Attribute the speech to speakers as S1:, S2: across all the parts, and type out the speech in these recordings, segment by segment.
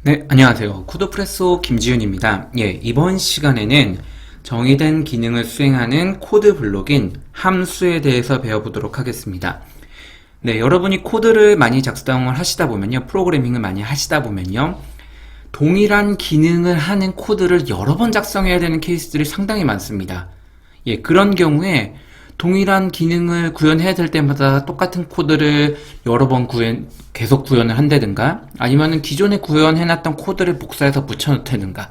S1: 네, 안녕하세요. 코드프레소 김지윤입니다. 이번 시간에는 정의된 기능을 수행하는 코드 블록인 함수에 대해서 배워보도록 하겠습니다. 네, 여러분이 코드를 많이 작성을 하시다 보면요, 프로그래밍을 많이 하시다 보면요, 동일한 기능을 하는 코드를 여러 번 작성해야 되는 케이스들이 상당히 많습니다. 그런 경우에 동일한 기능을 구현해야 될 때마다 똑같은 코드를 여러 번 계속 구현을 한다든가, 아니면은 기존에 구현해놨던 코드를 복사해서 붙여놓다든가,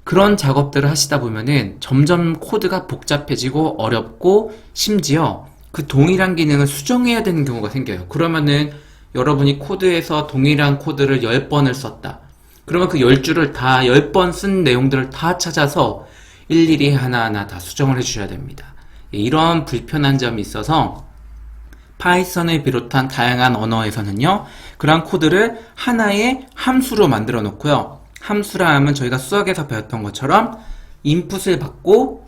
S1: 그런 작업들을 하시다 보면은 점점 코드가 복잡해지고 어렵고, 심지어 그 동일한 기능을 수정해야 되는 경우가 생겨요. 그러면은 여러분이 코드에서 동일한 코드를 10번을 썼다. 그러면 그 10줄을 다 10번 쓴 내용들을 다 찾아서 일일이 하나하나 다 수정을 해주셔야 됩니다. 이런 불편한 점이 있어서 파이썬을 비롯한 다양한 언어에서는요, 그런 코드를 하나의 함수로 만들어 놓고요. 함수라 하면 저희가 수학에서 배웠던 것처럼 인풋을 받고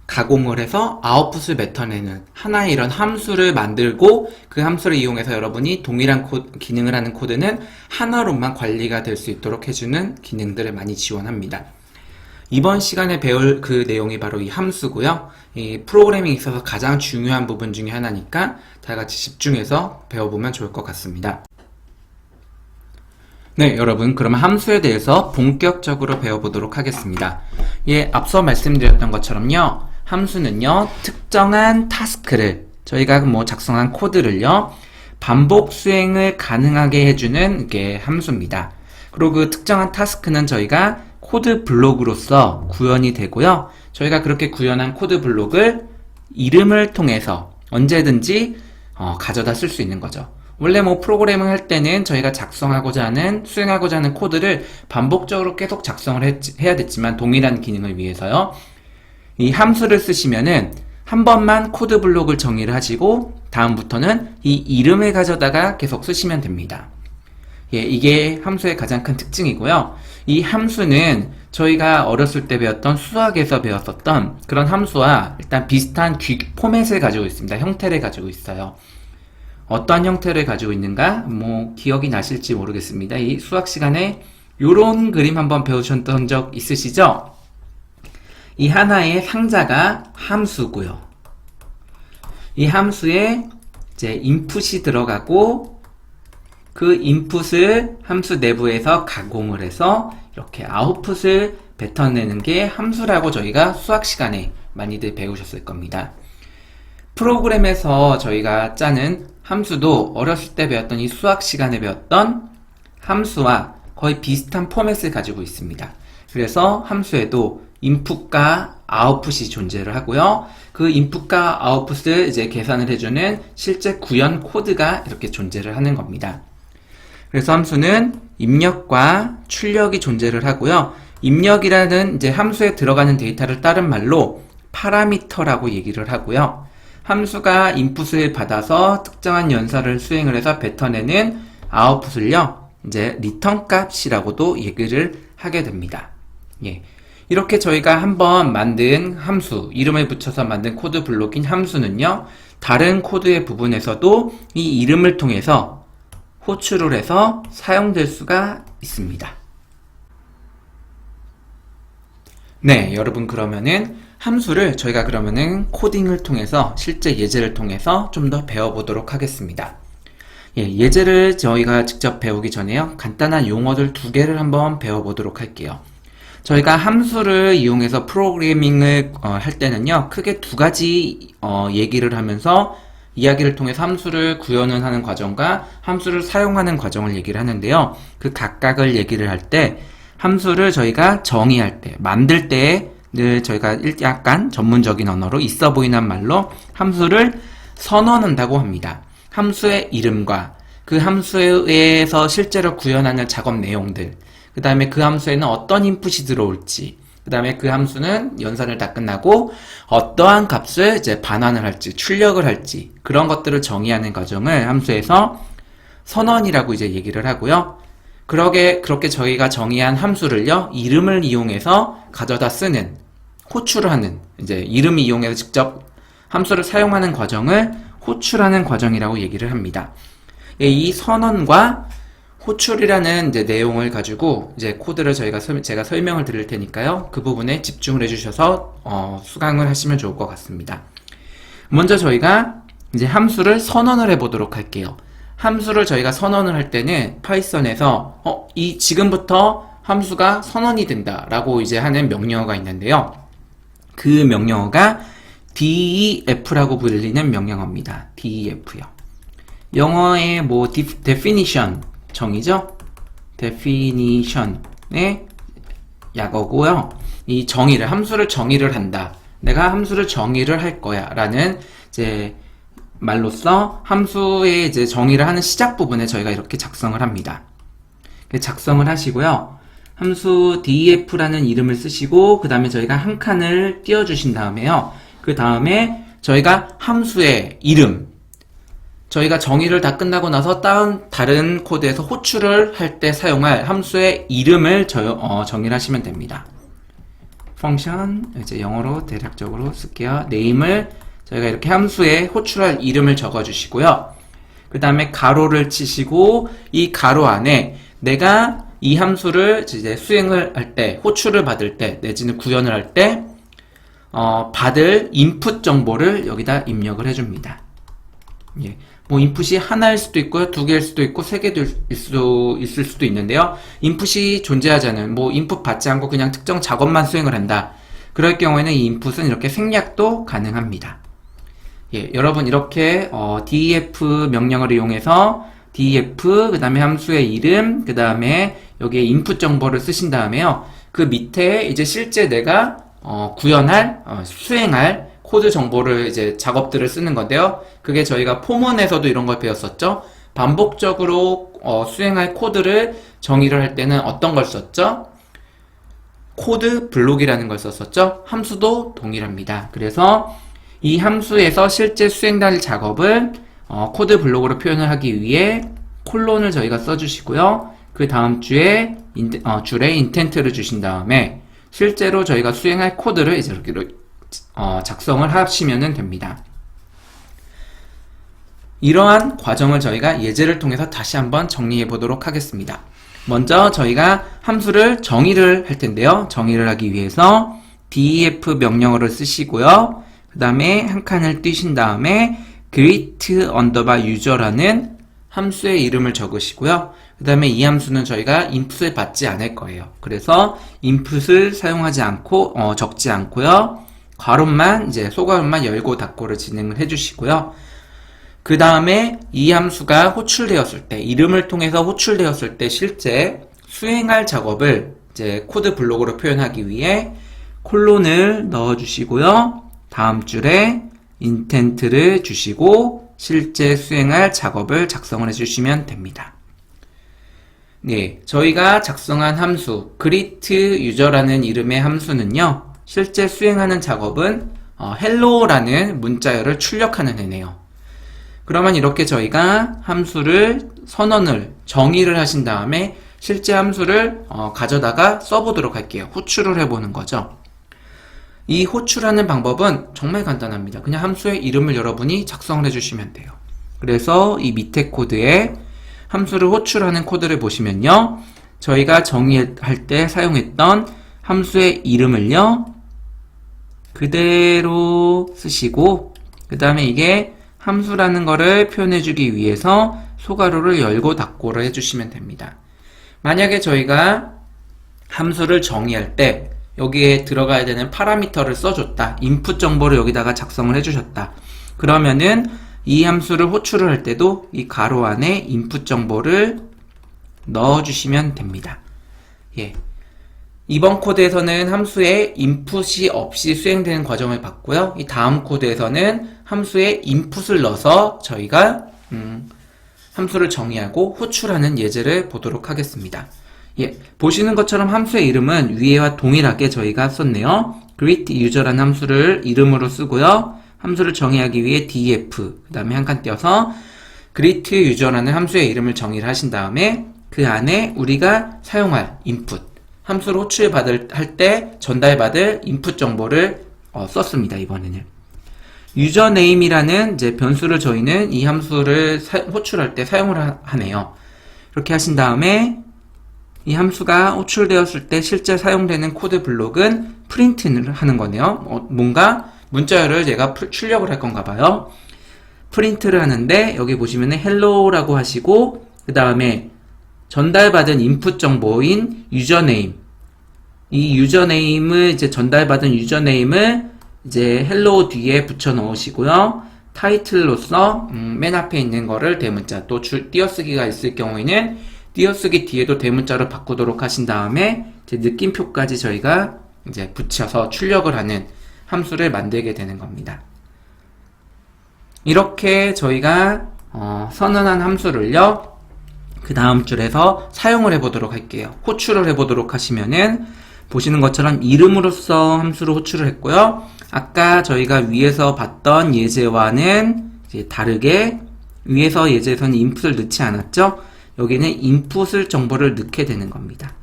S1: 가공을 해서 아웃풋을 뱉어내는 하나의 이런 함수를 만들고, 그 함수를 이용해서 여러분이 동일한 기능을 하는 코드는 하나로만 관리가 될 수 있도록 해주는 기능들을 많이 지원합니다. 이번 시간에 배울 그 내용이 바로 이 함수고요. 이 프로그래밍에 있어서 가장 중요한 부분 중에 하나니까 다 같이 집중해서 배워보면 좋을 것 같습니다. 네, 여러분, 그러면 함수에 대해서 본격적으로 배워보도록 하겠습니다. 앞서 말씀드렸던 것처럼요, 함수는요, 특정한 타스크를, 저희가 작성한 코드를요, 반복 수행을 가능하게 해주는 게 함수입니다. 그리고 그 특정한 타스크는 저희가 코드 블록으로서 구현이 되고요. 저희가 그렇게 구현한 코드 블록을 이름을 통해서 언제든지 가져다 쓸 수 있는 거죠. 원래 프로그래밍 할 때는 저희가 작성하고자 하는, 수행하고자 하는 코드를 반복적으로 계속 작성을 해야 됐지만, 동일한 기능을 위해서요. 이 함수를 쓰시면은 한 번만 코드 블록을 정의를 하시고 다음부터는 이 이름을 가져다가 계속 쓰시면 됩니다. 이게 함수의 가장 큰 특징이고요. 이 함수는 저희가 어렸을 때 배웠던 수학에서 배웠었던 그런 함수와 일단 비슷한 포맷을 가지고 있습니다. 형태를 가지고 있어요. 어떠한 형태를 가지고 있는가? 기억이 나실지 모르겠습니다. 이 수학 시간에 요런 그림 한번 배우셨던 적 있으시죠? 이 하나의 상자가 함수고요. 이 함수에 이제 인풋이 들어가고, 그 인풋을 함수 내부에서 가공을 해서 이렇게 아웃풋을 뱉어내는 게 함수라고 저희가 수학 시간에 많이들 배우셨을 겁니다. 프로그램에서 저희가 짜는 함수도 어렸을 때 배웠던 이 수학 시간에 배웠던 함수와 거의 비슷한 포맷을 가지고 있습니다. 그래서 함수에도 인풋과 아웃풋이 존재를 하고요. 그 인풋과 아웃풋을 이제 계산을 해주는 실제 구현 코드가 이렇게 존재를 하는 겁니다. 그래서 함수는 입력과 출력이 존재를 하고요. 입력이라는 이제 함수에 들어가는 데이터를 다른 말로 파라미터라고 얘기를 하고요. 함수가 인풋을 받아서 특정한 연산을 수행을 해서 뱉어내는 아웃풋을요, 이제 리턴 값이라고도 얘기를 하게 됩니다. 이렇게 저희가 한번 만든 함수, 이름을 붙여서 만든 코드 블록인 함수는요, 다른 코드의 부분에서도 이 이름을 통해서 호출을 해서 사용될 수가 있습니다. 네, 여러분, 그러면은 함수를 저희가 그러면은 코딩을 통해서, 실제 예제를 통해서 좀 더 배워보도록 하겠습니다. 예제를 저희가 직접 배우기 전에요, 간단한 용어들 2개를 한번 배워보도록 할게요. 저희가 함수를 이용해서 프로그래밍을 할 때는요, 크게 2가지 얘기를 하면서 이야기를 통해서 함수를 구현을 하는 과정과 함수를 사용하는 과정을 얘기를 하는데요. 그 각각을 얘기를 할 때, 함수를 저희가 정의할 때, 만들 때 늘 저희가 약간 전문적인 언어로 있어 보이는 말로 함수를 선언한다고 합니다. 함수의 이름과 그 함수에서 실제로 구현하는 작업 내용들, 그 다음에 그 함수에는 어떤 인풋이 들어올지, 그 다음에 그 함수는 연산을 다 끝나고 어떠한 값을 이제 반환을 할지, 출력을 할지, 그런 것들을 정의하는 과정을 함수에서 선언이라고 이제 얘기를 하고요. 그렇게 저희가 정의한 함수를요, 이름을 이용해서 가져다 쓰는, 호출을 하는, 이제 이름 이용해서 직접 함수를 사용하는 과정을 호출하는 과정이라고 얘기를 합니다. 이 선언과 호출이라는 이제 내용을 가지고 이제 코드를 제가 설명을 드릴 테니까요. 그 부분에 집중을 해주셔서 수강을 하시면 좋을 것 같습니다. 먼저 저희가 이제 함수를 선언을 해보도록 할게요. 함수를 저희가 선언을 할 때는 파이썬에서 지금부터 함수가 선언이 된다라고 이제 하는 명령어가 있는데요. 그 명령어가 def라고 불리는 명령어입니다. def요. 영어의 definition 정의죠? definition의 약어고요. 이 함수를 정의를 한다. 내가 함수를 정의를 할 거야. 라는 이제 말로써 함수의 이제 정의를 하는 시작 부분에 저희가 이렇게 작성을 합니다. 작성을 하시고요. 함수 def라는 이름을 쓰시고 그 다음에 저희가 한 칸을 띄워주신 다음에요. 그 다음에 저희가 함수의 이름, 저희가 정의를 다 끝나고 나서 다른 코드에서 호출을 할 때 사용할 함수의 이름을 정의를 하시면 됩니다. 펑션, 이제 영어로 대략적으로 쓸게요. name을 저희가 이렇게 함수에 호출할 이름을 적어주시고요. 그 다음에 가로를 치시고 이 가로 안에 내가 이 함수를 이제 수행을 할 때, 호출을 받을 때, 내지는 구현을 할 때, 받을 인풋 정보를 여기다 입력을 해줍니다. 예. 인풋이 하나일 수도 있고요, 2개일 수도 있고, 3개도 있을 수도 있는데요. 인풋이 존재하지 않은, 인풋 받지 않고 그냥 특정 작업만 수행을 한다. 그럴 경우에는 이 인풋은 이렇게 생략도 가능합니다. 예, 여러분 이렇게 def 명령을 이용해서 def, 그 다음에 함수의 이름, 그 다음에 여기에 인풋 정보를 쓰신 다음에요. 그 밑에 이제 실제 내가 수행할 코드 정보를 이제 작업들을 쓰는 건데요. 그게 저희가 포먼에서도 이런 걸 배웠었죠. 반복적으로 수행할 코드를 정의를 할 때는 어떤 걸 썼죠? 코드 블록이라는 걸 썼었죠. 함수도 동일합니다. 그래서 이 함수에서 실제 수행될 작업을 코드 블록으로 표현을 하기 위해 콜론을 저희가 써주시고요. 그 다음 줄에 인텐트를 주신 다음에 실제로 저희가 수행할 코드를 이제 이렇게 작성을 하시면 됩니다. 이러한 과정을 저희가 예제를 통해서 다시 한번 정리해 보도록 하겠습니다. 먼저 저희가 함수를 정의를 할 텐데요. 정의를 하기 위해서 def 명령어를 쓰시고요. 그 다음에 한 칸을 띄신 다음에 greet underbar user라는 함수의 이름을 적으시고요. 그 다음에 이 함수는 저희가 인풋을 받지 않을 거예요. 그래서 인풋을 사용하지 않고 적지 않고요. 괄호만 이제 소괄호만 열고 닫고를 진행을 해주시고요. 그 다음에 이 함수가 호출되었을 때, 이름을 통해서 호출되었을 때 실제 수행할 작업을 이제 코드 블록으로 표현하기 위해 콜론을 넣어주시고요. 다음 줄에 인텐트를 주시고 실제 수행할 작업을 작성을 해주시면 됩니다. 네, 저희가 작성한 함수 greet user라는 이름의 함수는요. 실제 수행하는 작업은 hello라는 문자열을 출력하는 애네요. 그러면 이렇게 저희가 함수를 정의를 하신 다음에 실제 함수를 가져다가 써보도록 할게요. 호출을 해보는 거죠. 이 호출하는 방법은 정말 간단합니다. 그냥 함수의 이름을 여러분이 작성을 해주시면 돼요. 그래서 이 밑에 코드에 함수를 호출하는 코드를 보시면요. 저희가 정의할 때 사용했던 함수의 이름을요. 그대로 쓰시고 그 다음에 이게 함수라는 거를 표현해주기 위해서 소괄호를 열고 닫고를 해주시면 됩니다. 만약에 저희가 함수를 정의할 때 여기에 들어가야 되는 파라미터를 써줬다. 인풋 정보를 여기다가 작성을 해주셨다. 그러면은 이 함수를 호출을 할 때도 이 가로 안에 인풋 정보를 넣어주시면 됩니다. 예. 이번 코드에서는 함수에 인풋이 없이 수행되는 과정을 봤고요. 이 다음 코드에서는 함수에 인풋을 넣어서 저희가 함수를 정의하고 호출하는 예제를 보도록 하겠습니다. 예, 보시는 것처럼 함수의 이름은 위에와 동일하게 저희가 썼네요. greet user라는 함수를 이름으로 쓰고요. 함수를 정의하기 위해 def, 그 다음에 한 칸 띄어서 greet user라는 함수의 이름을 정의를 하신 다음에 그 안에 우리가 사용할 input, 함수를 할 때 전달받을 인풋 정보를 썼습니다. 이번에는 username이라는 이제 변수를 저희는 이 함수를 호출할 때 사용을 하네요. 이렇게 하신 다음에 이 함수가 호출되었을 때 실제 사용되는 코드 블록은 프린트를 하는 거네요. 뭔가 문자열을 제가 출력을 할 건가 봐요. 프린트를 하는데 여기 보시면은 hello라고 하시고 그 다음에 전달받은 인풋 정보인 유저네임, 이 유저네임을 이제 전달받은 유저네임을 이제 hello 뒤에 붙여 넣으시고요. 타이틀로서 맨 앞에 있는 거를 대문자, 또 띄어쓰기가 있을 경우에는 띄어쓰기 뒤에도 대문자로 바꾸도록 하신 다음에 이제 느낌표까지 저희가 이제 붙여서 출력을 하는 함수를 만들게 되는 겁니다. 이렇게 저희가 선언한 함수를요, 그 다음 줄에서 사용을 해보도록 할게요. 호출을 해보도록 하시면은 보시는 것처럼 이름으로써 함수를 호출을 했고요. 아까 저희가 위에서 봤던 예제와는 이제 다르게 위에서 예제에서는 인풋을 넣지 않았죠. 여기는 인풋을 정보를 넣게 되는 겁니다.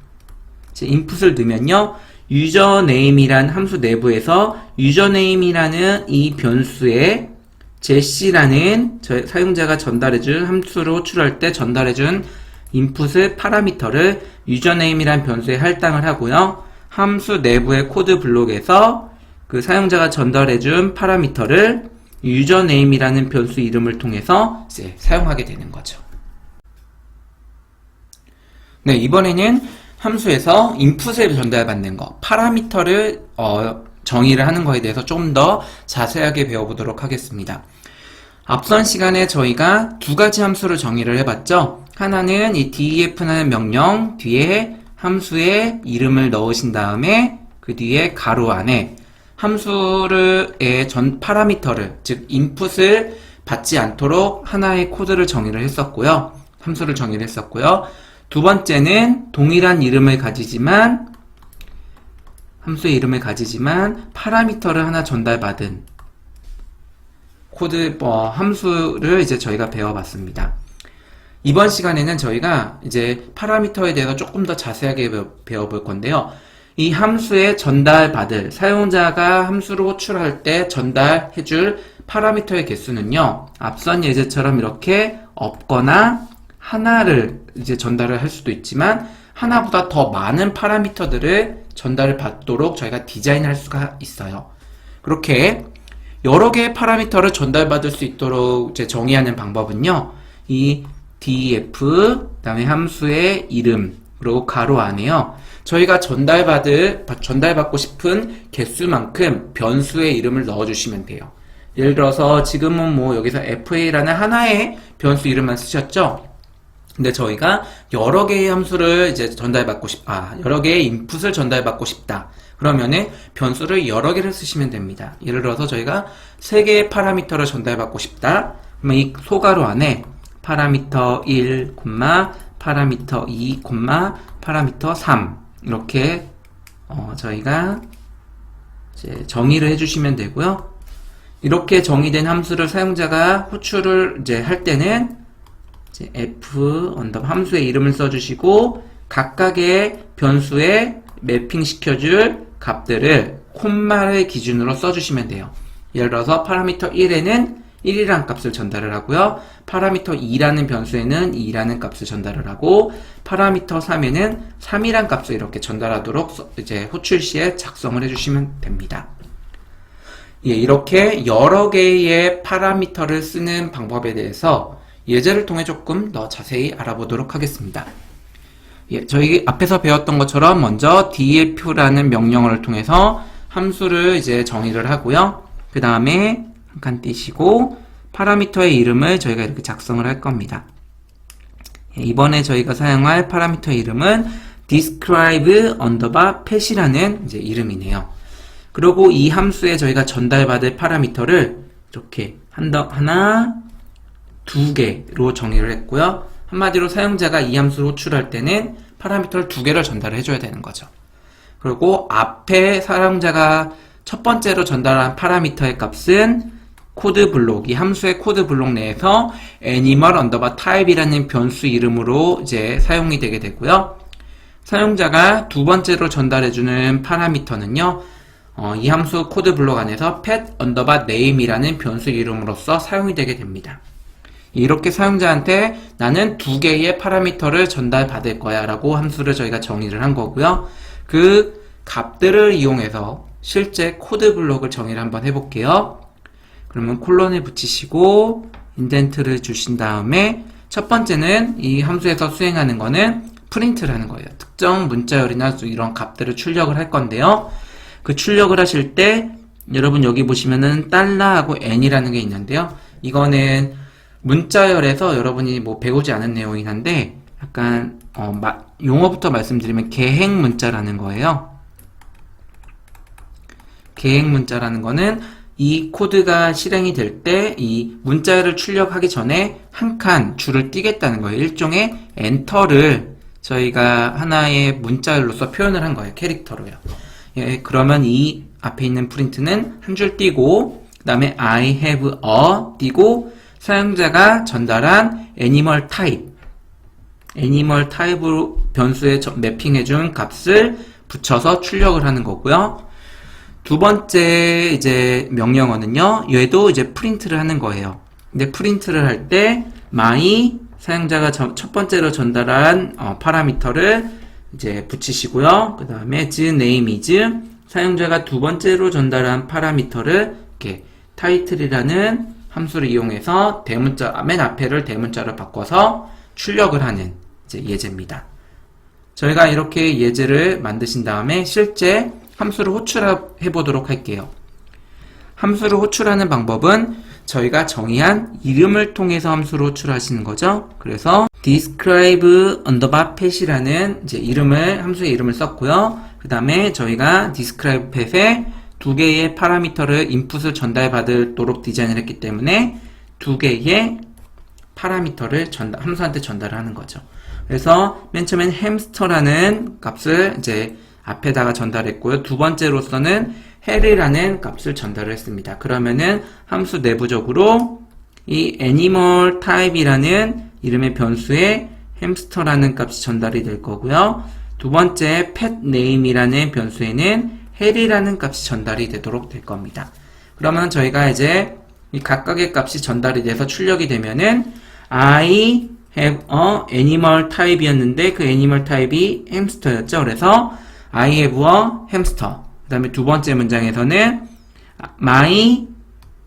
S1: 이제 인풋을 넣으면요, 유저네임이란 함수 내부에서 유저네임이라는 이 변수에 제시라는 사용자가 전달해준 함수를 호출할 때 전달해준 인풋을 파라미터를 유저네임이란 변수에 할당을 하고요. 함수 내부의 코드 블록에서 그 사용자가 전달해준 파라미터를 유저네임이라는 변수 이름을 통해서 이제 사용하게 되는 거죠. 네, 이번에는 함수에서 인풋을 전달받는 거, 파라미터를 정의를 하는 거에 대해서 좀 더 자세하게 배워보도록 하겠습니다. 앞선 시간에 저희가 두 가지 함수를 정의를 해봤죠. 하나는 이 def라는 명령 뒤에 함수의 이름을 넣으신 다음에 그 뒤에 가로 안에 함수의 파라미터를, 즉 인풋을 받지 않도록 하나의 코드를 정의를 했었고요. 함수를 정의를 했었고요. 두 번째는 동일한 이름을 가지지만 함수의 이름을 가지지만 파라미터를 하나 전달받은 코드 함수를 이제 저희가 배워봤습니다. 이번 시간에는 저희가 이제 파라미터에 대해서 조금 더 자세하게 배워볼 건데요. 이 함수에 전달받을, 사용자가 함수를 호출할 때 전달해줄 파라미터의 개수는요, 앞선 예제처럼 이렇게 없거나 하나를 이제 전달을 할 수도 있지만 하나보다 더 많은 파라미터들을 전달을 받도록 저희가 디자인할 수가 있어요. 그렇게 여러 개의 파라미터를 전달받을 수 있도록 이제 정의하는 방법은요, 이 def, 그 다음에 함수의 이름, 그리고 가로 안에요, 저희가 전달받고 싶은 개수만큼 변수의 이름을 넣어주시면 돼요. 예를 들어서 지금은 뭐 여기서 fa라는 하나의 변수 이름만 쓰셨죠? 근데 저희가 여러 개의 함수를 이제 여러 개의 인풋을 전달받고 싶다. 그러면은 변수를 여러 개를 쓰시면 됩니다. 예를 들어서 저희가 3개의 파라미터를 전달받고 싶다. 그러면 이 소가로 안에 파라미터 1, 파라미터 2, 파라미터 3 이렇게 저희가 이제 정의를 해주시면 되고요. 이렇게 정의된 함수를 사용자가 호출을 이제 할 때는 이제 f 함수의 이름을 써주시고 각각의 변수에 매핑 시켜줄 값들을 콤마를 기준으로 써주시면 돼요. 예를 들어서 파라미터 1에는 1이라는 값을 전달을 하고요. 파라미터 2라는 변수에는 2라는 값을 전달을 하고 파라미터 3에는 3이라는 값을 이렇게 전달하도록 이제 호출 시에 작성을 해주시면 됩니다. 예, 이렇게 여러 개의 파라미터를 쓰는 방법에 대해서 예제를 통해 조금 더 자세히 알아보도록 하겠습니다. 예, 저희 앞에서 배웠던 것처럼 먼저 def라는 명령어를 통해서 함수를 이제 정의를 하고요. 그 다음에 한 칸 띄시고 파라미터의 이름을 저희가 이렇게 작성을 할 겁니다. 예, 이번에 저희가 사용할 파라미터의 이름은 describe pet이라는 이제 이름이네요. 그리고 이 함수에 저희가 전달받을 파라미터를 이렇게 하나, 두 개로 정의를 했고요. 한마디로 사용자가 이 함수를 호출할 때는 파라미터를 2개를 전달을 해줘야 되는 거죠. 그리고 앞에 사용자가 첫 번째로 전달한 파라미터의 값은 코드 블록, 이 함수의 코드 블록 내에서 animal_type이라는 변수 이름으로 이제 사용이 되게 되고요. 사용자가 두 번째로 전달해주는 파라미터는요, 이 함수 코드 블록 안에서 pet_name이라는 변수 이름으로써 사용이 되게 됩니다. 이렇게 사용자한테 나는 두 개의 파라미터를 전달받을 거야 라고 함수를 저희가 정의를 한 거고요. 그 값들을 이용해서 실제 코드 블록을 정의를 한번 해볼게요. 그러면 콜론을 붙이시고 인덴트를 주신 다음에 첫 번째는 이 함수에서 수행하는 거는 프린트를 하는 거예요. 특정 문자열이나 이런 값들을 출력을 할 건데요. 그 출력을 하실 때 여러분 여기 보시면은 달러하고 n이라는 게 있는데요. 이거는 문자열에서 여러분이 뭐 배우지 않은 내용이긴 한데 약간 용어부터 말씀드리면 계획 문자라는 거예요. 계획 문자라는 거는 이 코드가 실행이 될 때 이 문자열을 출력하기 전에 한 칸 줄을 띄겠다는 거예요. 일종의 엔터를 저희가 하나의 문자열로서 표현을 한 거예요. 캐릭터로요. 예, 그러면 이 앞에 있는 프린트는 한 줄 띄고 그 다음에 I have a 띄고 사용자가 전달한 애니멀 타입으로 변수에 매핑해준 값을 붙여서 출력을 하는 거고요. 두 번째 이제 명령어는요, 얘도 이제 프린트를 하는 거예요. 근데 프린트를 할 때 my 사용자가 첫 번째로 전달한 파라미터를 이제 붙이시고요. 그 다음에 name is 사용자가 두 번째로 전달한 파라미터를 이렇게 title이라는 함수를 이용해서 대문자 맨 앞에를 대문자로 바꿔서 출력을 하는 이제 예제입니다. 저희가 이렇게 예제를 만드신 다음에 실제 함수를 호출해 보도록 할게요. 함수를 호출하는 방법은 저희가 정의한 이름을 통해서 함수를 호출하시는 거죠. 그래서 describe underbar pet이라는 이제 함수의 이름을 썼고요. 그 다음에 저희가 describe pet에 두 개의 파라미터를 인풋을 전달받도록 디자인을 했기 때문에 두 개의 파라미터를 함수한테 전달을 하는 거죠. 그래서 맨 처음엔 햄스터라는 값을 이제 앞에다가 전달했고요. 두 번째로서는 헬이라는 값을 전달을 했습니다. 그러면은 함수 내부적으로 이 animal type이라는 이름의 변수에 햄스터라는 값이 전달이 될 거고요. 두 번째 pet name이라는 변수에는 헬이라는 값이 전달이 되도록 될 겁니다. 그러면 저희가 이제 이 각각의 값이 전달이 돼서 출력이 되면은 I have a animal type이었는데 그 animal type이 햄스터였죠. 그래서 I have a hamster. 그 다음에 두 번째 문장에서는 my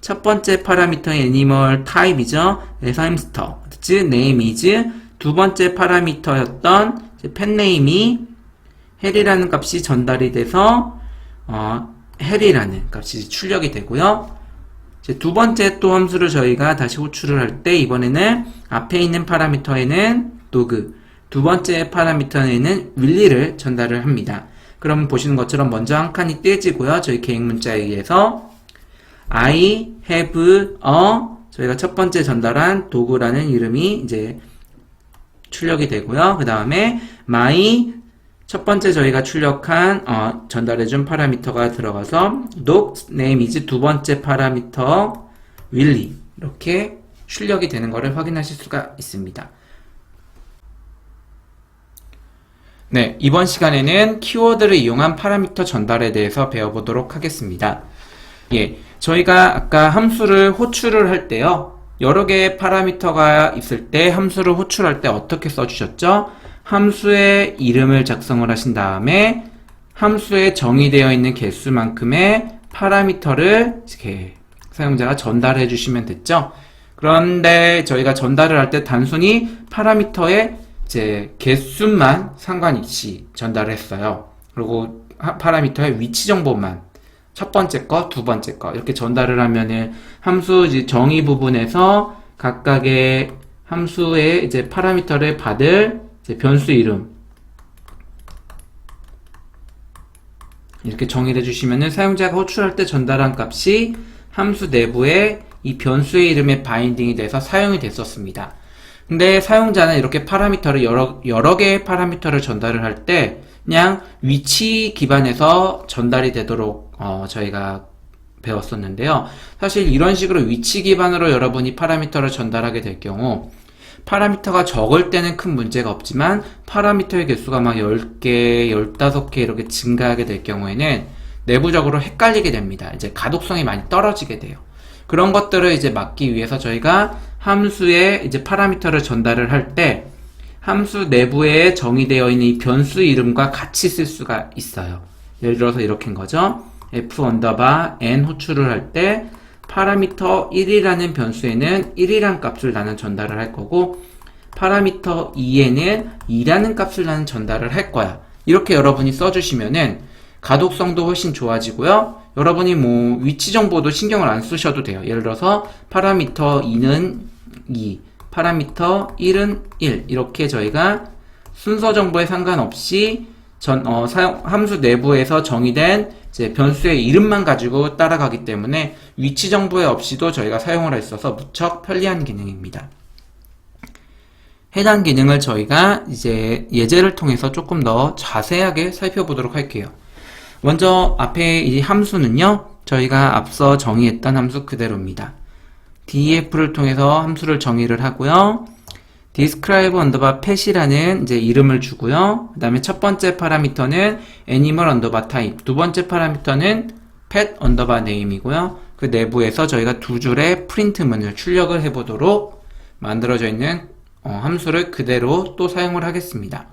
S1: 첫 번째 파라미터의 animal type이죠. 그래서 hamster. 즉 name is 두 번째 파라미터였던 pet name이 헬이라는 값이 전달이 돼서 헬이라는 값이 출력이 되고요. 이제 두 번째 또 함수를 저희가 다시 호출을 할 때 이번에는 앞에 있는 파라미터에는 dog, 두 번째 파라미터에는 will를 전달을 합니다. 그럼 보시는 것처럼 먼저 한 칸이 떼지고요. 저희 계획 문자에 의해서 I have a 저희가 첫 번째 전달한 dog라는 이름이 이제 출력이 되고요. 그 다음에 my 첫 번째 저희가 출력한 전달해준 파라미터가 들어가서 dog name is 두 번째 파라미터 willy 이렇게 출력이 되는 것을 확인하실 수가 있습니다. 네, 이번 시간에는 키워드를 이용한 파라미터 전달에 대해서 배워보도록 하겠습니다. 예, 저희가 아까 함수를 호출을 할 때요, 여러 개의 파라미터가 있을 때 함수를 호출할 때 어떻게 써주셨죠? 함수의 이름을 작성을 하신 다음에 함수에 정의되어 있는 개수만큼의 파라미터를 이렇게 사용자가 전달해 주시면 됐죠? 그런데 저희가 전달을 할 때 단순히 파라미터의 이제 개수만 상관없이 전달을 했어요. 그리고 파라미터의 위치 정보만 첫 번째 거, 두 번째 거 이렇게 전달을 하면은 함수 이제 정의 부분에서 각각의 함수의 이제 파라미터를 받을 이제 변수 이름 이렇게 정의를 해주시면은 사용자가 호출할 때 전달한 값이 함수 내부에 이 변수의 이름에 바인딩이 돼서 사용이 됐었습니다. 근데 사용자는 이렇게 파라미터를 여러 개의 파라미터를 전달을 할 때 그냥 위치 기반에서 전달이 되도록 저희가 배웠었는데요. 사실 이런 식으로 위치 기반으로 여러분이 파라미터를 전달하게 될 경우 파라미터가 적을 때는 큰 문제가 없지만 파라미터의 개수가 막 10개, 15개 이렇게 증가하게 될 경우에는 내부적으로 헷갈리게 됩니다. 이제 가독성이 많이 떨어지게 돼요. 그런 것들을 이제 막기 위해서 저희가 함수에 이제 파라미터를 전달을 할 때 함수 내부에 정의되어 있는 이 변수 이름과 같이 쓸 수가 있어요. 예를 들어서 이렇게인 거죠. f 언더바 n 호출을 할 때 파라미터 1이라는 변수에는 1이란 값을 나는 전달을 할 거고 파라미터 2에는 2라는 값을 나는 전달을 할 거야. 이렇게 여러분이 써주시면은 가독성도 훨씬 좋아지고요. 여러분이 뭐 위치 정보도 신경을 안 쓰셔도 돼요. 예를 들어서 파라미터 2는 2, 파라미터 1은 1 이렇게 저희가 순서 정보에 상관없이 함수 내부에서 정의된 이제 변수의 이름만 가지고 따라가기 때문에 위치 정보에 없이도 저희가 사용을 할 수 있어서 무척 편리한 기능입니다. 해당 기능을 저희가 이제 예제를 통해서 조금 더 자세하게 살펴보도록 할게요. 먼저 앞에 이 함수는요, 저희가 앞서 정의했던 함수 그대로입니다. def를 통해서 함수를 정의를 하고요. describe 언더바 pet이라는 이제 이름을 주고요. 그 다음에 첫 번째 파라미터는 animal 언더바 type, 두 번째 파라미터는 pet 언더바 name이고요. 그 내부에서 저희가 두 줄의 프린트문을 출력을 해보도록 만들어져 있는 함수를 그대로 또 사용을 하겠습니다.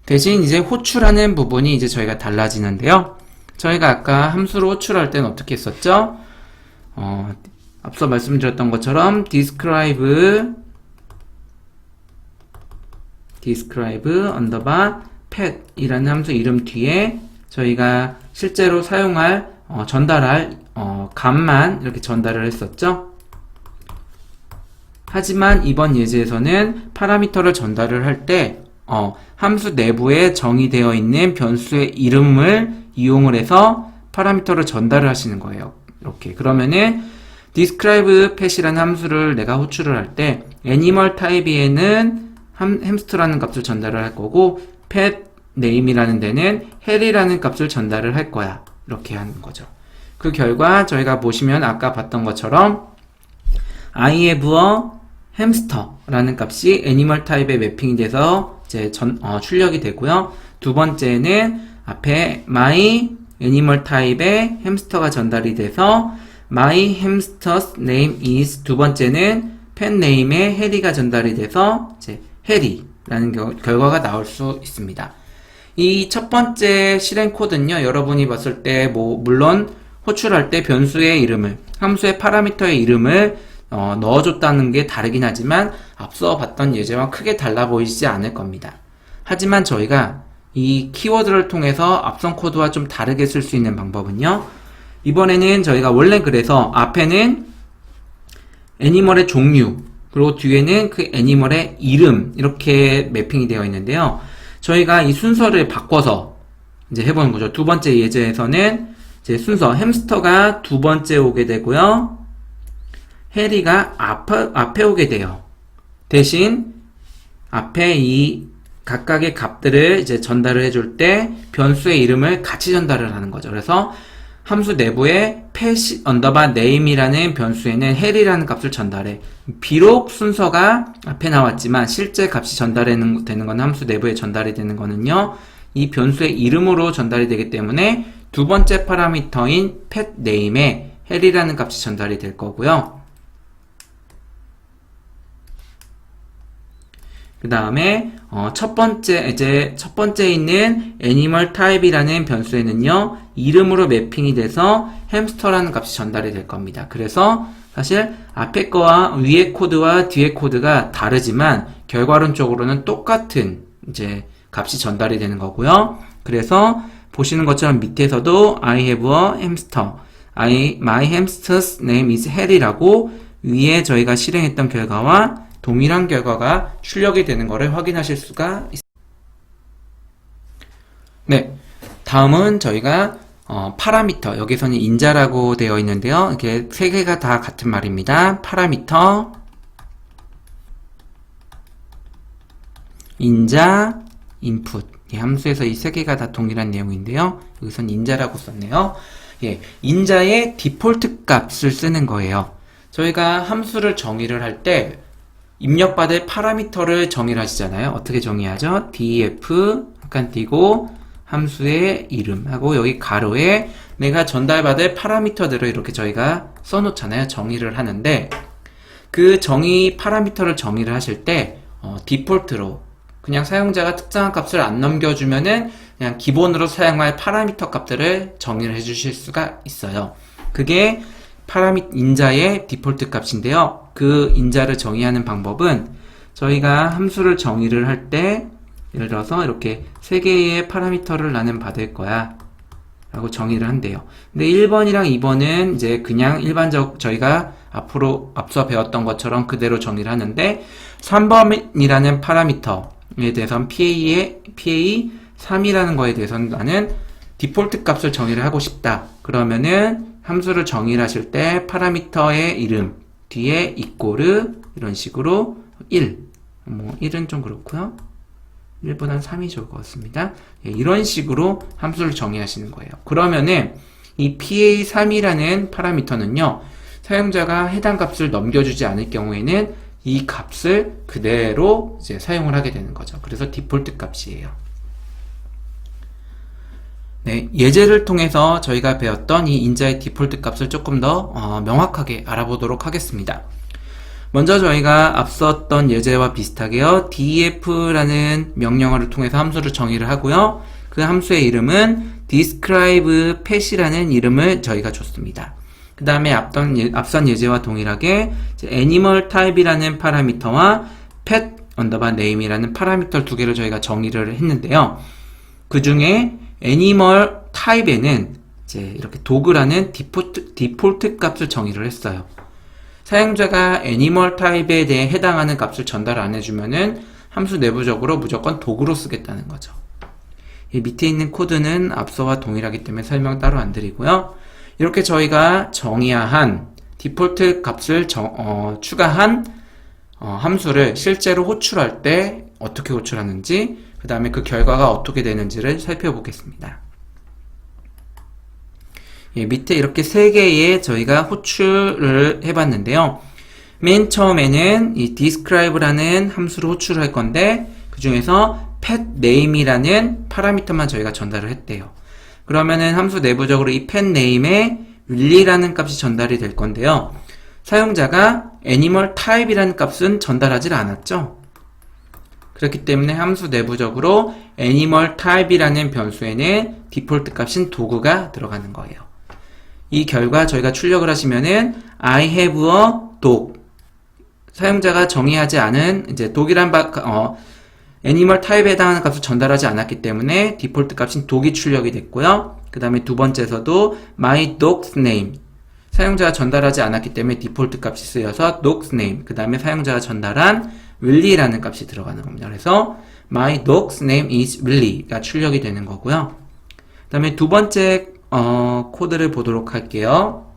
S1: 대신 이제 호출하는 부분이 이제 저희가 달라지는데요. 저희가 아까 함수를 호출할 때는 어떻게 했었죠? 앞서 말씀드렸던 것처럼 describe 언더바 pet 이라는 함수 이름 뒤에 저희가 실제로 사용할 전달할 값만 이렇게 전달을 했었죠. 하지만 이번 예제에서는 파라미터를 전달을 할 때 함수 내부에 정의되어 있는 변수의 이름을 이용을 해서 파라미터를 전달을 하시는 거예요. 이렇게 그러면은 describe pet이라는 함수를 내가 호출을 할 때 animal type에는 햄스터라는 값을 전달을 할 거고 pet name이라는 데는 해리라는 값을 전달을 할 거야. 이렇게 하는 거죠. 그 결과 저희가 보시면 아까 봤던 것처럼 I have a hamster라는 값이 애니멀 타입에 매핑이 돼서 이제 출력이 되고요. 두 번째는 앞에 my 애니멀 타입에 햄스터가 전달이 돼서 my hamster's name is 두 번째는 pet name에 해리가 전달이 돼서 이제 해리라는 결과가 나올 수 있습니다. 이 첫 번째 실행 코드는요, 여러분이 봤을 때 물론 호출할 때 변수의 이름을, 함수의 파라미터의 이름을 넣어줬다는 게 다르긴 하지만 앞서 봤던 예제와 크게 달라 보이지 않을 겁니다. 하지만 저희가 이 키워드를 통해서 앞선 코드와 좀 다르게 쓸 수 있는 방법은요, 이번에는 저희가 원래 그래서 앞에는 애니멀의 종류, 그리고 뒤에는 그 애니멀의 이름 이렇게 매핑이 되어 있는데요. 저희가 이 순서를 바꿔서 이제 해보는 거죠. 두 번째 예제에서는 이제 순서 햄스터가 두 번째 오게 되고요. 해리가 앞에 오게 돼요. 대신 앞에 이 각각의 값들을 이제 전달을 해줄 때 변수의 이름을 같이 전달을 하는 거죠. 그래서 함수 내부에 pet 언더바 name이라는 변수에는 해리라는 값을 전달해. 비록 순서가 앞에 나왔지만 실제 값이 전달되는 건 함수 내부에 전달이 되는 거는요, 이 변수의 이름으로 전달이 되기 때문에 두 번째 파라미터인 pet name에 해리라는 값이 전달이 될 거고요. 그 다음에 첫 번째 있는 animal type이라는 변수에는요, 이름으로 매핑이 돼서 햄스터라는 값이 전달이 될 겁니다. 그래서 사실 앞에 거와 위에 코드와 뒤에 코드가 다르지만 결과론적으로는 똑같은 이제 값이 전달이 되는 거고요. 그래서 보시는 것처럼 밑에서도 I have a hamster, my hamster's name is Harry라고 위에 저희가 실행했던 결과와 동일한 결과가 출력이 되는 것을 확인하실 수가 있습니다. 네, 다음은 저희가 파라미터, 여기서는 인자라고 되어 있는데요. 이게 세 개가 다 같은 말입니다. 파라미터, 인자, 인풋. 이 함수에서 이 세 개가 다 동일한 내용인데요. 여기서는 인자라고 썼네요. 예, 인자의 디폴트 값을 쓰는 거예요. 저희가 함수를 정의를 할 때 입력받을 파라미터를 정의를 하시잖아요. 어떻게 정의하죠? def 잠깐 띄고 함수의 이름하고 여기 가로에 내가 전달받을 파라미터들을 이렇게 저희가 써놓잖아요. 정의를 하는데 그 정의 파라미터를 정의를 하실 때 디폴트로 그냥 사용자가 특정한 값을 안 넘겨주면은 그냥 기본으로 사용할 파라미터 값들을 정의를 해주실 수가 있어요. 그게 인자의 디폴트 값인데요. 그 인자를 정의하는 방법은 저희가 함수를 정의를 할 때 예를 들어서 이렇게 3개의 파라미터를 나는 받을 거야 라고 정의를 한대요. 근데 1번이랑 2번은 이제 그냥 일반적 저희가 앞서 배웠던 것처럼 그대로 정의를 하는데 3번이라는 파라미터에 대해서는 PA3이라는 거에 대해서는 나는 디폴트 값을 정의를 하고 싶다. 그러면은 함수를 정의를 하실 때 파라미터의 이름 뒤에 이꼬르 이런 식으로 1 1은 좀 그렇고요. 1보단 3이 좋을 것 같습니다. 예, 이런 식으로 함수를 정의하시는 거예요. 그러면은 이 PA3이라는 파라미터는요. 사용자가 해당 값을 넘겨주지 않을 경우에는 이 값을 그대로 이제 사용을 하게 되는 거죠. 그래서 디폴트 값이에요. 네, 예제를 통해서 저희가 배웠던 이 인자의 디폴트 값을 조금 더 명확하게 알아보도록 하겠습니다. 먼저 저희가 앞섰던 예제와 비슷하게요. def라는 명령어를 통해서 함수를 정의를 하고요. 그 함수의 이름은 describe pet이라는 이름을 저희가 줬습니다. 그 다음에 앞선 예제와 동일하게 animal type이라는 파라미터와 pet name이라는 파라미터 두 개를 저희가 정의를 했는데요. 그 중에 애니멀 타입에는 이제 이렇게 도그라는 디폴트 값을 정의를 했어요. 사용자가 애니멀 타입에 대해 해당하는 값을 전달 안 해주면은 함수 내부적으로 무조건 도구로 쓰겠다는 거죠. 이 밑에 있는 코드는 앞서와 동일하기 때문에 설명 따로 안 드리고요. 이렇게 저희가 정의한 디폴트 값을 추가한 함수를 실제로 호출할 때 어떻게 호출하는지, 그 다음에 그 결과가 어떻게 되는지를 살펴보겠습니다. 예, 밑에 이렇게 3개의 저희가 호출을 해봤는데요. 맨 처음에는 이 describe라는 함수를 호출을 할 건데 그 중에서 pet name이라는 파라미터만 저희가 전달을 했대요. 그러면은 함수 내부적으로 이 pet name에 will이라는 값이 전달이 될 건데요. 사용자가 animal type이라는 값은 전달하지 않았죠. 그렇기 때문에 함수 내부적으로 animal type이라는 변수에는 디폴트 값인 도구가 들어가는 거예요. 이 결과 저희가 출력을 하시면은 I have a dog. 사용자가 정의하지 않은 이제 dog이란 애니멀 타입에 해당하는 값을 전달하지 않았기 때문에 디폴트 값인 dog이 출력이 됐고요. 그 다음에 두 번째에서도 my dog's name. 사용자가 전달하지 않았기 때문에 디폴트 값이 쓰여서 dog's name. 그 다음에 사용자가 전달한 will이라는 값이 들어가는 겁니다. 그래서 my dog's name is Will가 출력이 되는 거고요. 그 다음에 두 번째 코드를 보도록 할게요.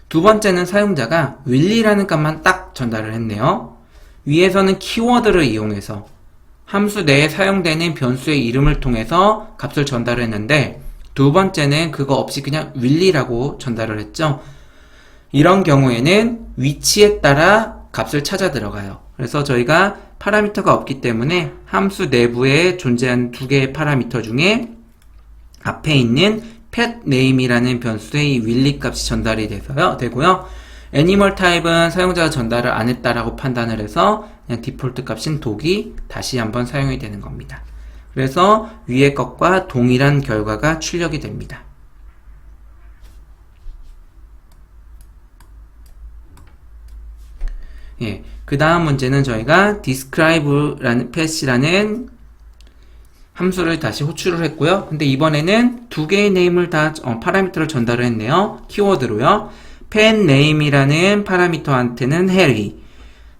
S1: 두 번째는 사용자가 will이라는 값만 딱 전달을 했네요. 위에서는 키워드를 이용해서 함수 내에 사용되는 변수의 이름을 통해서 값을 전달을 했는데 두 번째는 그거 없이 그냥 will이라고 전달을 했죠. 이런 경우에는 위치에 따라 값을 찾아 들어가요. 그래서 저희가 파라미터가 없기 때문에 함수 내부에 존재하는 두 개의 파라미터 중에 앞에 있는 pet name이라는 변수의 will 값이 전달이 되고요. 애니멀 타입은 사용자가 전달을 안 했다라고 판단을 해서 그냥 디폴트 값인 dog이 다시 한번 사용이 되는 겁니다. 그래서 위의 것과 동일한 결과가 출력이 됩니다. 예, 그 다음 문제는 저희가 describe라는 pet이라는 함수를 다시 호출을 했고요. 근데 이번에는 두 개의 네임을 다 파라미터를 전달을 했네요. 키워드로요. pet name이라는 파라미터한테는 Harry,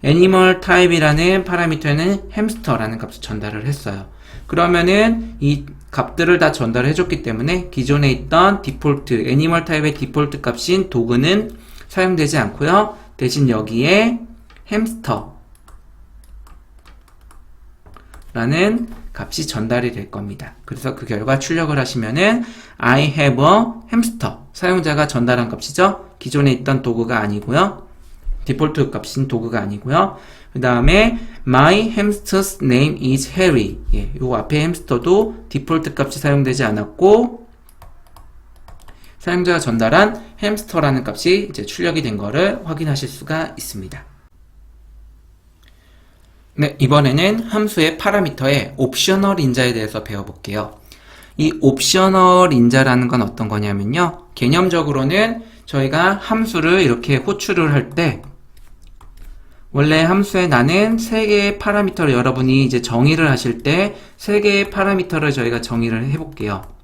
S1: animal type이라는 파라미터에는 hamster라는 값을 전달을 했어요. 그러면은 이 값들을 다 전달을 해줬기 때문에 기존에 있던 디폴트, 애니멀 타입의 디폴트 값인 dog는 사용되지 않고요. 대신 여기에 햄스터 라는 값이 전달이 될 겁니다. 그래서 그 결과 출력을 하시면은 I have a hamster. 사용자가 전달한 값이죠. 기존에 있던 도구가 아니고요. 디폴트 값인 도구가 아니고요. 그 다음에 my hamster's name is Harry. 요 앞에 햄스터도 디폴트 값이 사용되지 않았고 사용자가 전달한 햄스터라는 값이 이제 출력이 된 거를 확인하실 수가 있습니다. 네, 이번에는 함수의 파라미터의 옵셔널 인자에 대해서 배워볼게요. 이 옵셔널 인자라는 건 어떤 거냐면요. 개념적으로는 저희가 함수를 이렇게 호출을 할 때 원래 함수에 나는 3개의 파라미터를 여러분이 이제 정의를 하실 때 3개의 파라미터를 저희가 정의를 해볼게요.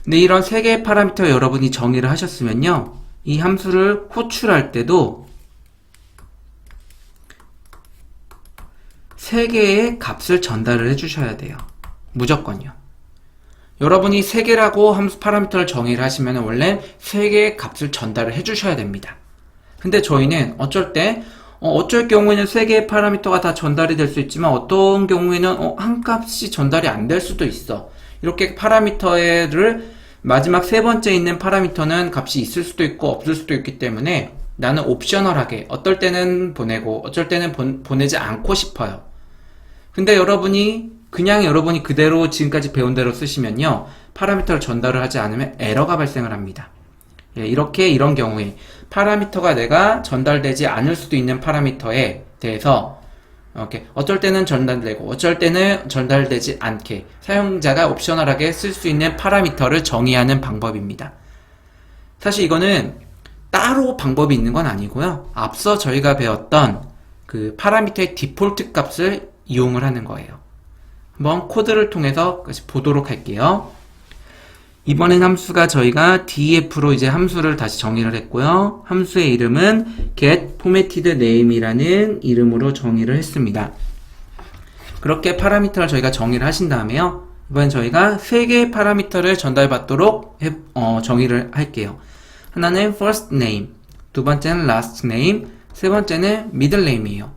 S1: 근데 이런 3개의 파라미터 여러분이 정의를 하셨으면요. 이 함수를 호출할 때도 3개의 값을 전달을 해주셔야 돼요. 무조건요. 여러분이 3개라고 함수 파라미터를 정의를 하시면 원래 3개의 값을 전달을 해주셔야 됩니다. 근데 저희는 어쩔 경우에는 3개의 파라미터가 다 전달이 될 수 있지만 어떤 경우에는 한 값이 전달이 안 될 수도 있어. 이렇게 파라미터를 마지막 3번째 있는 파라미터는 값이 있을 수도 있고 없을 수도 있기 때문에 나는 옵셔널하게 어떨 때는 보내고 어쩔 때는 보내지 않고 싶어요. 근데 여러분이 그대로 지금까지 배운 대로 쓰시면요. 파라미터를 전달을 하지 않으면 에러가 발생을 합니다. 예, 이런 경우에 파라미터가 내가 전달되지 않을 수도 있는 파라미터에 대해서 이렇게 어쩔 때는 전달되고 어쩔 때는 전달되지 않게 사용자가 옵셔널하게 쓸 수 있는 파라미터를 정의하는 방법입니다. 사실 이거는 따로 방법이 있는 건 아니고요. 앞서 저희가 배웠던 그 파라미터의 디폴트 값을 이용을 하는 거예요. 한번 코드를 통해서 보도록 할게요. 이번엔 함수가 저희가 def로 이제 함수를 다시 정의를 했고요. 함수의 이름은 get formatted name이라는 이름으로 정의를 했습니다. 그렇게 파라미터를 저희가 정의를 하신 다음에요. 이번엔 저희가 3개의 파라미터를 전달받도록 정의를 할게요. 하나는 first name, 두 번째는 last name, 세 번째는 middle name이에요.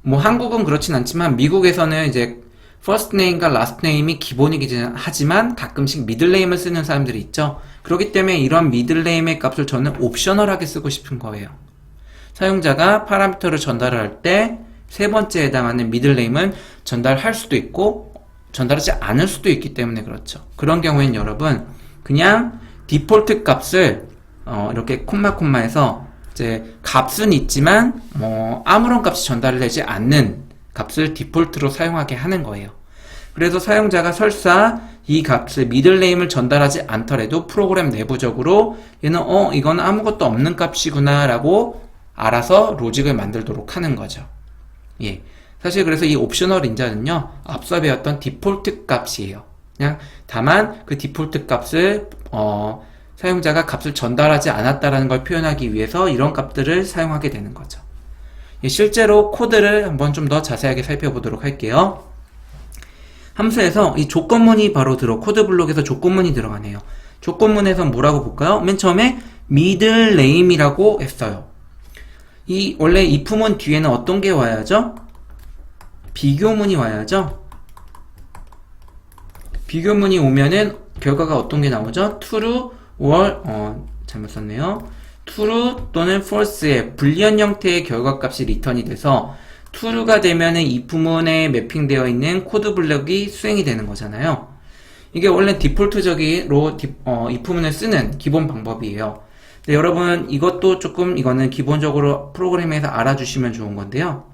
S1: 뭐 한국은 그렇진 않지만 미국에서는 이제 first name과 last name이 기본이긴 하지만 가끔씩 middle name을 쓰는 사람들이 있죠. 그렇기 때문에 이런 middle name의 값을 저는 옵셔널하게 쓰고 싶은 거예요. 사용자가 파라미터를 전달할 때 세 번째에 해당하는 middle name은 전달할 수도 있고 전달하지 않을 수도 있기 때문에 그렇죠. 그런 경우에는 여러분 그냥 디폴트 값을 이렇게 콤마해서 이제 값은 있지만 아무런 값이 전달되지 않는 값을 디폴트로 사용하게 하는 거예요. 그래서 사용자가 설사 이 값을 middle name을 전달하지 않더라도 프로그램 내부적으로 얘는 이건 아무것도 없는 값이구나 라고 알아서 로직을 만들도록 하는 거죠. 예. 사실 그래서 이 옵셔널 인자는요, 앞서 배웠던 디폴트 값이에요. 그냥 다만 그 디폴트 값을 사용자가 값을 전달하지 않았다라는 걸 표현하기 위해서 이런 값들을 사용하게 되는 거죠. 예, 실제로 코드를 한번 좀 더 자세하게 살펴보도록 할게요. 함수에서 이 조건문이 바로 코드 블록에서 조건문이 들어가네요. 조건문에서 뭐라고 볼까요? 맨 처음에 middle name이라고 했어요. 원래 if문 뒤에는 어떤 게 와야죠? 비교문이 와야죠? 비교문이 오면은 결과가 어떤 게 나오죠? true or, 잘못 썼네요. true 또는 false의 불리한 형태의 결과값이 리턴이 돼서 true가 되면은 if문에 매핑되어 있는 코드 블록이 수행이 되는 거잖아요. 이게 원래 디폴트적으로 if문을 쓰는 기본 방법이에요. 근데 여러분 이거는 기본적으로 프로그램에서 알아주시면 좋은 건데요.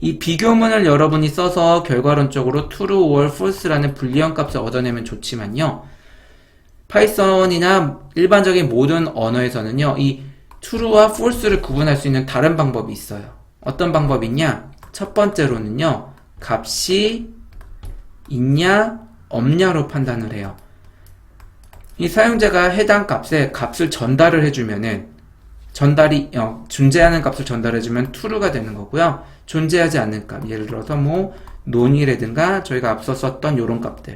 S1: 이 비교문을 여러분이 써서 결과론적으로 true or false라는 불리한 값을 얻어내면 좋지만요. 파이썬이나 일반적인 모든 언어에서는요, 이 true와 false를 구분할 수 있는 다른 방법이 있어요. 어떤 방법이 있냐? 첫 번째로는요, 값이 있냐, 없냐로 판단을 해요. 이 사용자가 해당 값을 전달을 해주면은, 존재하는 값을 전달해주면 true가 되는 거고요. 존재하지 않는 값, 예를 들어서 none이라든가 저희가 앞서 썼던 이런 값들.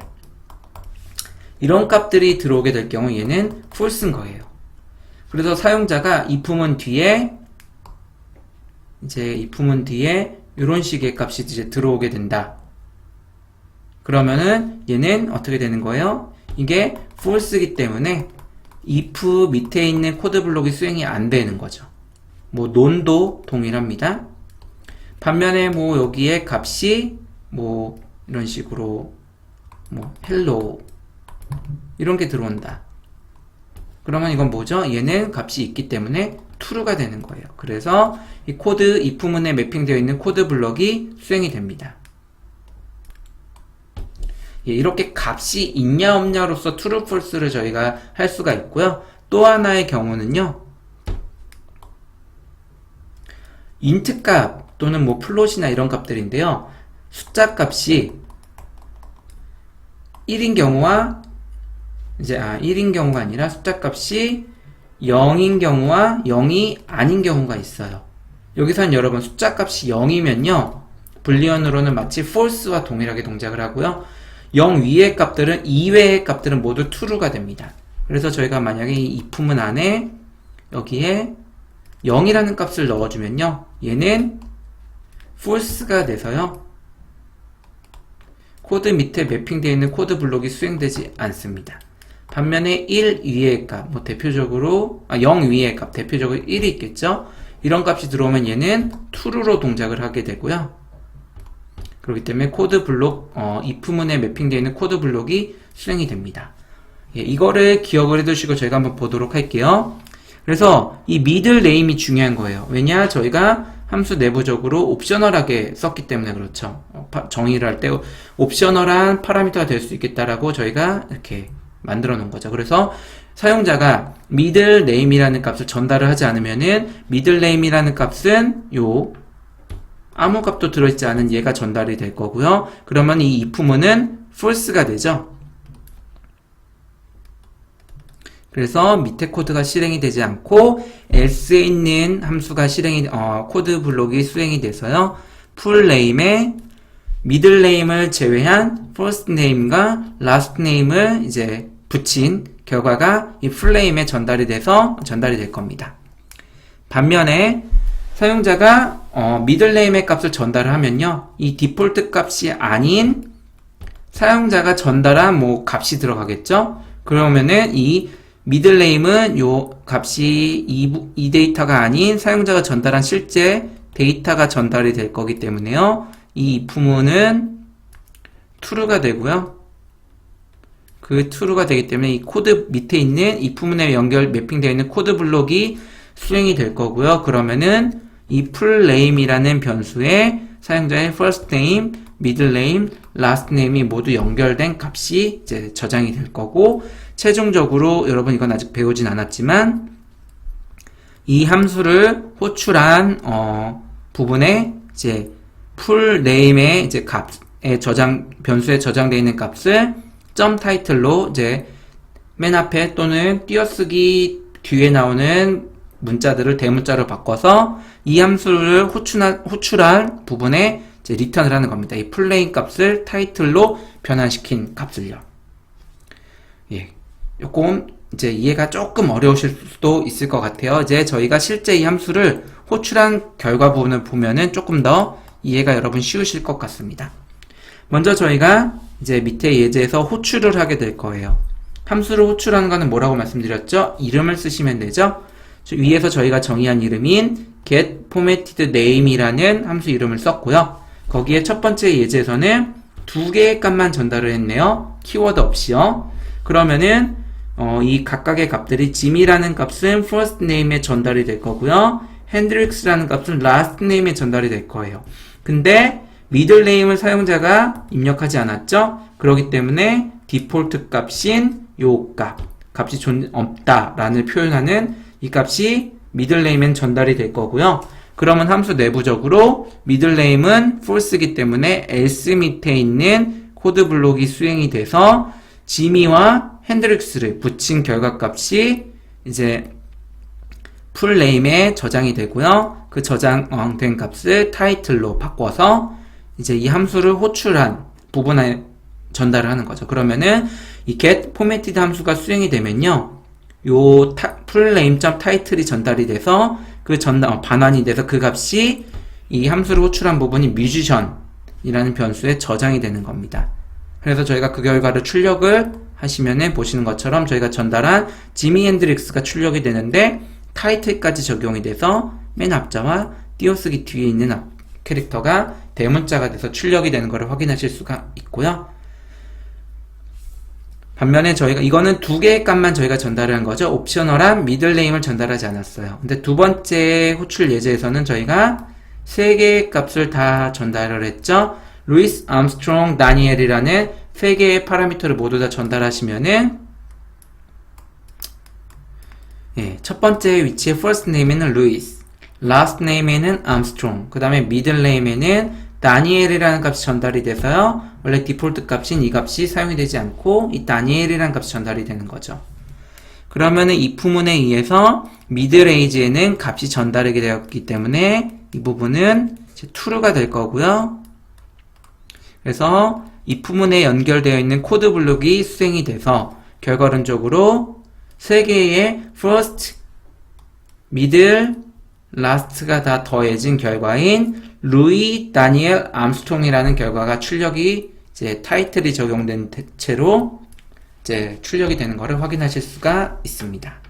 S1: 이런 값들이 들어오게 될 경우 얘는 false인 거예요. 그래서 사용자가 if문 뒤에 이런 식의 값이 이제 들어오게 된다. 그러면은 얘는 어떻게 되는 거예요? 이게 false이기 때문에 if 밑에 있는 코드 블록이 수행이 안 되는 거죠. none도 동일합니다. 반면에 여기에 값이 이런 식으로 hello 이런 게 들어온다. 그러면 이건 뭐죠? 얘는 값이 있기 때문에 true가 되는 거예요. 그래서 이 코드, if문에 매핑되어 있는 코드 블럭이 수행이 됩니다. 예, 이렇게 값이 있냐 없냐로서 true, false를 저희가 할 수가 있고요. 또 하나의 경우는요, int 값 또는 뭐 플롯이나 이런 값들인데요. 숫자 값이 1인 경우와 1인 경우가 아니라 숫자 값이 0인 경우와 0이 아닌 경우가 있어요. 여기서는 여러분 숫자 값이 0이면요, 불리언으로는 마치 false와 동일하게 동작을 하고요. 0 위의 값들은 이외의 값들은 모두 true가 됩니다. 그래서 저희가 만약에 이 if문 안에 여기에 0이라는 값을 넣어주면요, 얘는 false가 돼서요, 코드 밑에 매핑되어 있는 코드 블록이 수행되지 않습니다. 반면에 1 위의 값, 뭐 대표적으로 0 위의 값, 대표적으로 1이 있겠죠? 이런 값이 들어오면 얘는 true로 동작을 하게 되고요. 그렇기 때문에 코드 블록, if문에 매핑되어 있는 코드 블록이 수행이 됩니다. 예, 이거를 기억을 해두시고 저희가 한번 보도록 할게요. 그래서 이 middle name이 중요한 거예요. 왜냐? 저희가 함수 내부적으로 옵셔널하게 썼기 때문에 그렇죠. 정의를 할 때 옵셔널한 파라미터가 될 수 있겠다라고 저희가 이렇게 만들어 놓은 거죠. 그래서 사용자가 middle name이라는 값을 전달을 하지 않으면은 middle name이라는 값은 아무 값도 들어있지 않은 얘가 전달이 될 거고요. 그러면 이 if문은 false가 되죠. 그래서 밑에 코드가 실행이 되지 않고 else에 있는 함수가 코드 블록이 수행이 돼서요, full name에 middle name을 제외한 first name과 last name을 이제 붙인 결과가 이 full name에 전달이 될 겁니다. 반면에 사용자가 middle name의 값을 전달을 하면요, 이 디폴트 값이 아닌 사용자가 전달한 뭐 값이 들어가겠죠. 그러면은 이 middle name은 요 값이 이 데이터가 아닌 사용자가 전달한 실제 데이터가 전달이 될 거기 때문에요, 이 if문은 true가 되고요. 그 true가 되기 때문에 이 코드 밑에 있는 if문에 매핑되어 있는 코드 블록이 수행이 될 거고요. 그러면은 이 full name이라는 변수에 사용자의 first name, middle name, last name이 모두 연결된 값이 이제 저장이 될 거고, 최종적으로 여러분 이건 아직 배우진 않았지만 이 함수를 호출한 부분에 이제 full name의 이제 값에 변수에 저장되어 있는 값을 점 타이틀로 이제 맨 앞에 또는 띄어쓰기 뒤에 나오는 문자들을 대문자로 바꿔서 이 함수를 호출한 부분에 이제 리턴을 하는 겁니다. 이 플레인 값을 타이틀로 변환시킨 값을요. 예. 조금 이제 이해가 조금 어려우실 수도 있을 것 같아요. 이제 저희가 실제 이 함수를 호출한 결과 부분을 보면은 조금 더 이해가 여러분 쉬우실 것 같습니다. 먼저 저희가 이제 밑에 예제에서 호출을 하게 될 거예요. 함수를 호출하는 거는 뭐라고 말씀드렸죠? 이름을 쓰시면 되죠? 위에서 저희가 정의한 이름인 get formatted name이라는 함수 이름을 썼고요. 거기에 첫 번째 예제에서는 두 개의 값만 전달을 했네요. 키워드 없이요. 그러면은 이 각각의 값들이 Jim이라는 값은 first name에 전달이 될 거고요. Hendrix라는 값은 last name에 전달이 될 거예요. 근데 middle name을 사용자가 입력하지 않았죠? 그렇기 때문에 디폴트 값인 요 값이 없다라는 표현하는 이 값이 middle name엔 전달이 될 거고요. 그러면 함수 내부적으로 middle name은 false이기 때문에 else 밑에 있는 코드 블록이 수행이 돼서 Jimmy와 핸드릭스를 붙인 결과값이 이제 full name에 저장이 되고요. 그 저장된 값을 타이틀로 바꿔서 이제 이 함수를 호출한 부분에 전달을 하는 거죠. 그러면은 이 get formatted 함수가 수행이 되면요, 요 full name.title이 전달이 돼서 그 반환이 돼서 그 값이 이 함수를 호출한 부분이 musician이라는 변수에 저장이 되는 겁니다. 그래서 저희가 그 결과를 출력을 하시면은 보시는 것처럼 저희가 전달한 지미 핸드릭스가 출력이 되는데 타이틀까지 적용이 돼서 맨 앞자와 띄어쓰기 뒤에 있는 캐릭터가 대문자가 돼서 출력이 되는 것을 확인하실 수가 있고요. 반면에 저희가 이거는 두 개의 값만 저희가 전달을 한 거죠. 옵셔널한 미들네임을 전달하지 않았어요. 근데 두 번째 호출 예제에서는 저희가 세 개의 값을 다 전달을 했죠. 루이스, 암스트롱, 다니엘이라는 세 개의 파라미터를 모두 다 전달하시면은 첫 번째 위치의 first name에는 루이스, last name에는 암스트롱, 그 다음에 middle name에는 다니엘이라는 값이 전달이 돼서요. 원래 디폴트 값인 이 값이 사용이 되지 않고 이 다니엘이라는 값이 전달이 되는 거죠. 그러면은 이 부문에 의해서 middle age에는 값이 전달이 되었기 때문에 이 부분은 이제 true가 될 거고요. 그래서 이 부문에 연결되어 있는 코드 블록이 수행이 돼서 결과론적으로 세 개의 first, middle, last가 다 더해진 결과인 루이, 다니엘, 암스트롱이라는 결과가 출력이 이제 타이틀이 적용된 채로 이제 출력이 되는 것을 확인하실 수가 있습니다.